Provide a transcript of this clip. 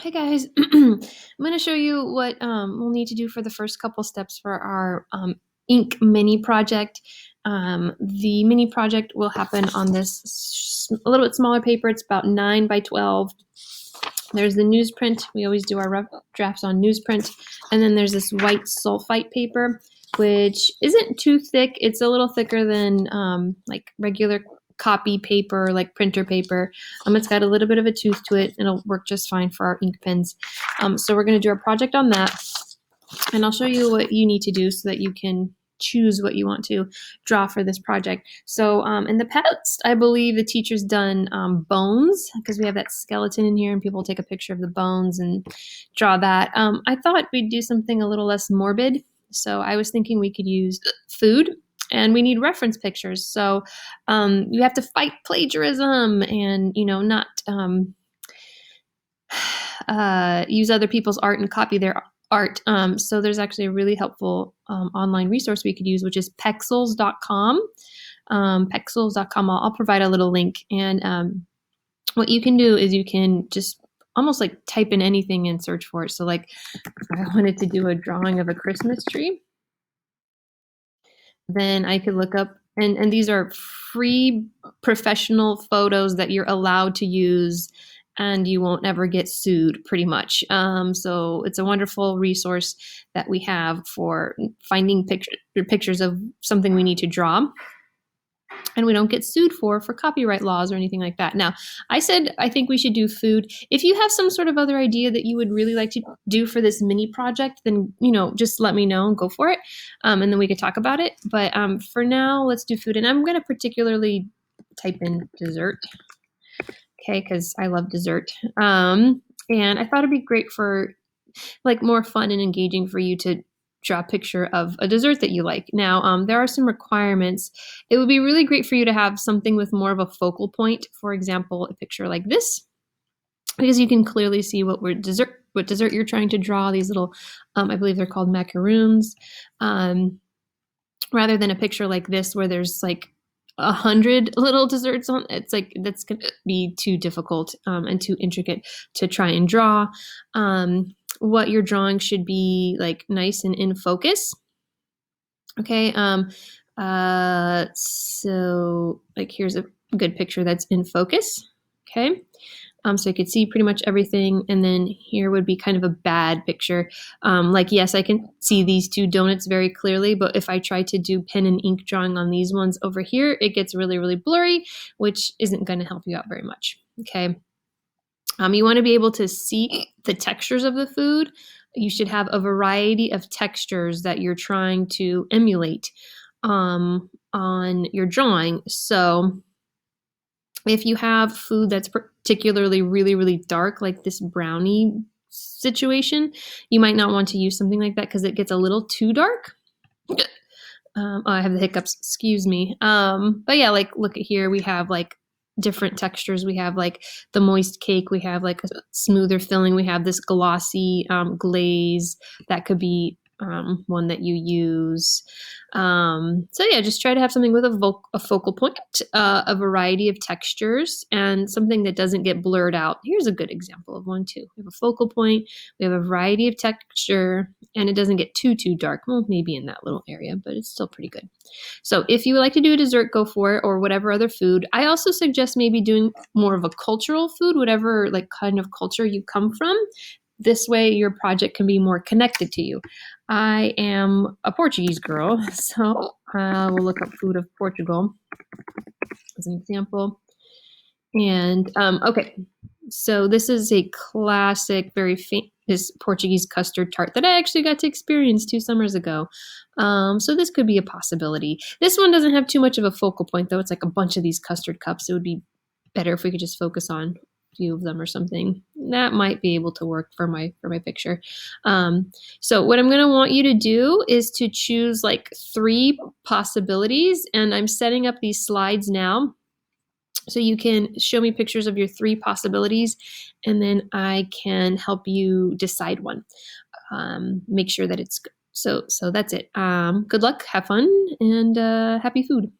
Hi guys, I'm going to show you what we'll need to do for the first couple steps for our ink mini project. The mini project will happen on this a little bit smaller paper. It's about 9 by 12. There's the newsprint. We always do our rough drafts on newsprint. And then there's this white sulfite paper, which isn't too thick. It's a little thicker than like regular copy paper, like printer paper. It's got a little bit of a tooth to it. It'll work just fine for our ink pens. So we're going to do a project on that. And I'll show you what you need to do so that you can choose what you want to draw for this project. So in the past, I believe the teacher's done bones, because we have that skeleton in here and people take a picture of the bones and draw that. I thought we'd do something a little less morbid. So I was thinking we could use food, and we need reference pictures. So you have to fight plagiarism and, not use other people's art and copy their art. So there's actually a really helpful online resource we could use, which is pexels.com. Pexels.com. I'll provide a little link. And what you can do is you can just almost like type in anything and search for it. So like if I wanted to do a drawing of a Christmas tree, then I could look up, and these are free professional photos that you're allowed to use, and you won't ever get sued, pretty much. So it's a wonderful resource that we have for finding pictures of something we need to draw, and we don't get sued for copyright laws or anything like that. Now, I said I think we should do food. If you have some sort of other idea that you would really like to do for this mini project, then just let me know and go for it, and then we could talk about it. But for now, let's do food, and I'm going to particularly type in dessert, okay, because I love dessert. And I thought it'd be great for like more fun and engaging for you to draw a picture of a dessert that you like. Now, there are some requirements. It would be really great for you to have something with more of a focal point. For example, a picture like this, because you can clearly see what dessert you're trying to draw. These little, I believe they're called macaroons, rather than a picture like this where there's like 100 little desserts on. It's like that's gonna be too difficult and too intricate to try and draw. What you're drawing should be like nice and in focus. Okay. So like here's a good picture that's in focus. Okay. So you could see pretty much everything. And then here would be kind of a bad picture. Like, yes, I can see these two donuts very clearly, but if I try to do pen and ink drawing on these ones over here, it gets really, really blurry, which isn't going to help you out very much. Okay. You want to be able to see the textures of the food. You should have a variety of textures that you're trying to emulate on your drawing. So if you have food that's particularly really, really dark, like this brownie situation, you might not want to use something like that because it gets a little too dark. Oh, I have the hiccups, excuse me. But yeah, like look at here, we have like different textures. We have like the moist cake, we have like a smoother filling, we have this glossy glaze that could be one that you use. So yeah, just try to have something with a focal point, a variety of textures, and something that doesn't get blurred out. Here's a good example of one too. We have a focal point, we have a variety of texture, and it doesn't get too dark. Well, maybe in that little area, but it's still pretty good. So if you would like to do a dessert, go for it, or whatever other food. I also suggest maybe doing more of a cultural food, whatever like kind of culture you come from. This way your project can be more connected to you. I am a Portuguese girl, so I will look up food of Portugal as an example. And okay, so this is a classic, very famous Portuguese custard tart that I actually got to experience 2 summers ago. So this could be a possibility. This one doesn't have too much of a focal point, though. It's like a bunch of these custard cups. It would be better if we could just focus on few of them or something. That might be able to work for my picture. So what I'm going to want you to do is to choose like 3 possibilities, and I'm setting up these slides now so you can show me pictures of your 3 possibilities, and then I can help you decide one. Make sure that it's good. So that's it. Good luck, have fun, and happy food.